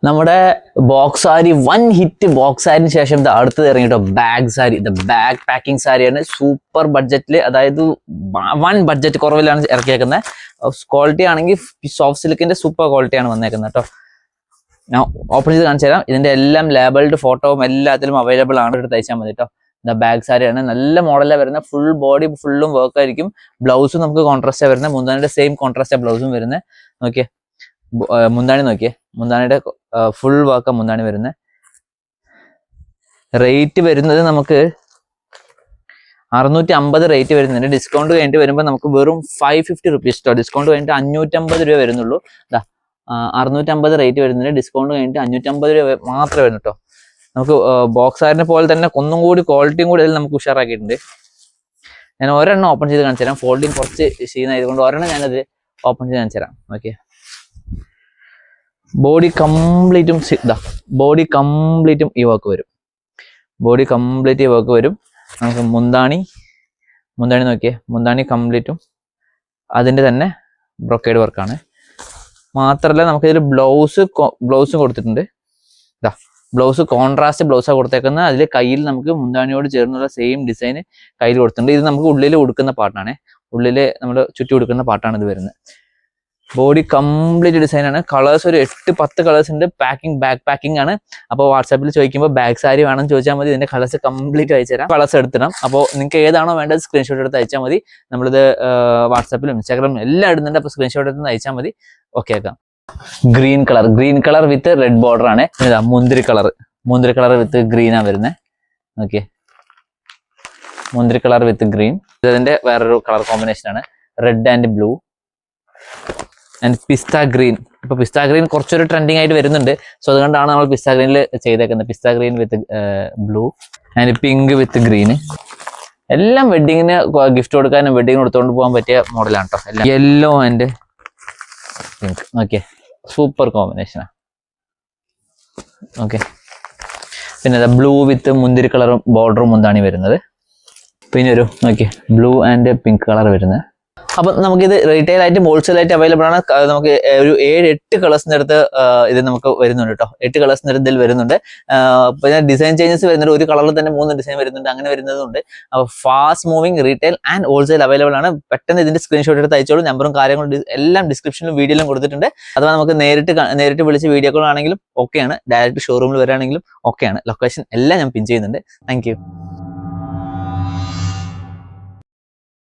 നമ്മുടെ box sari one hit box സാരിന് ശേഷം ഇത് അടുത്തത് ഇറങ്ങിട്ടോ ബാഗ് സാരി. ഇത് ബാഗ് പാക്കിംഗ് സാരിയാണ്. സൂപ്പർ ബഡ്ജറ്റിൽ, അതായത് വൺ ബഡ്ജറ്റ് കുറവിലാണ് ഇറക്കിയേക്കുന്നത്. ക്വാളിറ്റി ആണെങ്കിൽ സോഫ്റ്റ് സിൽക്കിന്റെ സൂപ്പർ ക്വാളിറ്റിയാണ് വന്നേക്കുന്നത് കേട്ടോ. ഞാൻ ഓപ്പൺ ചെയ്ത് കാണിച്ചു തരാം. ഇതിന്റെ എല്ലാം ലേബിൾഡ് ഫോട്ടോവും എല്ലാത്തിലും അവൈലബിൾ ആണ്. എടുത്ത് തയ്ച്ചാൽ മതി കേട്ടോ. ബാഗ് സാരിയാണ്. നല്ല മോഡലാണ് വരുന്നത്. ഫുൾ ബോഡി ഫുള്ളും വർക്ക് ആയിരിക്കും. ബ്ലൗസും നമുക്ക് കോൺട്രാസ്റ്റാണ് വരുന്നത്. മുന്താണിയുടെ സെയിം കോൺട്രാസ്റ്റാണ് ബ്ലൗസും വരുന്നത്. നോക്കിയേ മുന്താണി, നോക്കിയേ മുന്താണിയുടെ ഫുൾ വർക്ക് മുന്താണി വരുന്നത്. റേറ്റ് വരുന്നത് നമുക്ക് 650 റേറ്റ് വരുന്നുണ്ട്. ഡിസ്കൗണ്ട് കഴിഞ്ഞിട്ട് വരുമ്പോൾ നമുക്ക് വെറും 550 റുപ്പീസ് കേട്ടോ. ഡിസ്കൗണ്ട് കഴിഞ്ഞിട്ട് 550 രൂപ വരുന്നുള്ളൂ. 650 റേറ്റ് വരുന്നുണ്ട്. ഡിസ്കൗണ്ട് കഴിഞ്ഞിട്ട് 550 രൂപ മാത്രമേ വരുന്നു കേട്ടോ. നമുക്ക് ബോക്സ് സാരിനെ പോലെ തന്നെ ഒന്നും കൂടി ക്വാളിറ്റിയും കൂടി അതിൽ നമുക്ക് ഉഷാറാക്കിയിട്ടുണ്ട്. ഞാൻ ഒരെണ്ണം ഓപ്പൺ ചെയ്ത് കാണിച്ചു തരാം. ഫോൾഡിങ് കുറച്ച് ചെയ്യുന്നതുകൊണ്ട് ഒരെണ്ണം ഞാനത് ഓപ്പൺ ചെയ്ത് കാണിച്ചു തരാം. ഓക്കെ, ബോഡി കംപ്ലീറ്റും ഈ വർക്ക് വരും. ബോഡി കംപ്ലീറ്റ് ഈ വർക്ക് വരും. നമുക്ക് മുന്താണി നോക്കിയേ, മുന്താണി കംപ്ലീറ്റും അതിൻ്റെ തന്നെ ബ്രൊക്കേഡ് വർക്കാണ്. മാത്രമല്ല നമുക്കിതിൽ ബ്ലൗസും കൊടുത്തിട്ടുണ്ട്. ബ്ലൗസ് കോൺട്രാസ്റ്റ് ബ്ലൗസാണ് കൊടുത്തേക്കുന്നത്. അതിൽ കയ്യിൽ നമുക്ക് മുന്താണിയോട് ചേർന്നുള്ള സെയിം ഡിസൈൻ കയ്യിൽ കൊടുത്തിട്ടുണ്ട്. ഇത് നമുക്ക് ഉള്ളിൽ ഉടുക്കുന്ന പാർട്ടാണ്. ഉള്ളിൽ നമ്മൾ ചുറ്റി ഉടുക്കുന്ന പാർട്ടാണ് ഇത് വരുന്നത്. ബോഡി കംപ്ലീറ്റ് ഡിസൈനാണ്. കളേഴ്സ് ഒരു 8-10 കളേഴ്സ് ഉണ്ട്. ബാക്ക് പാക്കിംഗ് ആണ്. അപ്പോൾ വാട്സാപ്പിൽ ചോദിക്കുമ്പോൾ ബാഗ് സാരി വേണമെന്ന് ചോദിച്ചാൽ മതി. ഇതിന്റെ കളേഴ്സ് കംപ്ലീറ്റ് അയച്ചു തരാം. കളേഴ്സ് എടുത്തിടാം. അപ്പോൾ നിങ്ങൾക്ക് ഏതാണോ വേണ്ടത് സ്ക്രീൻഷോട്ട് എടുത്ത് അയച്ചാൽ മതി. നമ്മളിത് വാട്സാപ്പിലും ഇൻസ്റ്റാഗ്രാമിലും എല്ലാം ഇടുന്നുണ്ട്. അപ്പോൾ സ്ക്രീൻഷോട്ട് എടുത്ത് അയച്ചാൽ മതി. ഓക്കെ ആക്കാം. Green colour with red border ആണ്. ഇതാ മുന്തിരി കളർ വിത്ത് ഗ്രീനാണ് വരുന്നത്. ഓക്കെ, മുന്തിരി കളർ വിത്ത് ഗ്രീൻ. ഇതിന്റെ വേറൊരു കളർ കോമ്പിനേഷൻ ആണ്. Red and blue and pista green. ഇപ്പൊ പിസ്ത ഗ്രീൻ കുറച്ചൊരു ട്രെൻഡിങ് ആയിട്ട് വരുന്നുണ്ട്. സോ അതുകൊണ്ടാണ് നമ്മൾ പിസ്ത ഗ്രീനിൽ ചെയ്തേക്കുന്നത്. Pista green with blue and pink with green. എല്ലാം വെഡിങ്ങിന് ഗിഫ്റ്റ് കൊടുക്കാനും വെഡിങ്ങിന് എടുത്തുകൊണ്ട് പോകാൻ പറ്റിയ മോഡലാണ് കേട്ടോ. എല്ലാം yellow and pink. Okay, super കോമ്പിനേഷനാണ്. ഓക്കെ, പിന്നെ ബ്ലൂ വിത്ത് മുന്തിരി കളറും ബോർഡറും മുന്താണി വരുന്നത്. പിന്നെ ഒരു നോക്കിയേ ബ്ലൂ ആൻഡ് പിങ്ക് കളർ വരുന്നത്. അപ്പം നമുക്കിത് റീറ്റെയിൽ ആയിട്ട് ഹോൾസെയിൽ ആയിട്ട് അവൈലബിൾ ആണ്. നമുക്ക് ഒരു 7-8 കളേഴ്സിൻ്റെ അടുത്ത് ഇത് നമുക്ക് വരുന്നുണ്ട് കേട്ടോ. 8 കളേഴ്സിൻ്റെ അടുത്ത് ഇതിൽ വരുന്നുണ്ട്. പിന്നെ ഡിസൈൻ ചേഞ്ചസ് വരുന്നുണ്ട്. ഒരു കളറിൽ തന്നെ 3 ഡിസൈൻ വരുന്നുണ്ട്. അങ്ങനെ വരുന്നതുണ്ട്. അപ്പോൾ fast moving retail and wholesale available ആണ്. പെട്ടെന്ന് ഇതിന്റെ സ്ക്രീൻഷോട്ട് എടുത്ത് അയച്ചോളൂ. നമ്പറും കാര്യങ്ങളും എല്ലാം ഡിസ്ക്രിപ്ഷനിലും വീഡിയോയിലും കൊടുത്തിട്ടുണ്ട്. അഥവാ നമുക്ക് നേരിട്ട് വിളിച്ച് വീഡിയോ കോൾ ആണെങ്കിലും ഓക്കെയാണ്. ഡയറക്റ്റ് ഷോറൂമിൽ വരികയാണെങ്കിലും ഓക്കെയാണ്. ലൊക്കേഷൻ എല്ലാം ഞാൻ പിൻ ചെയ്യുന്നുണ്ട്. Thank you.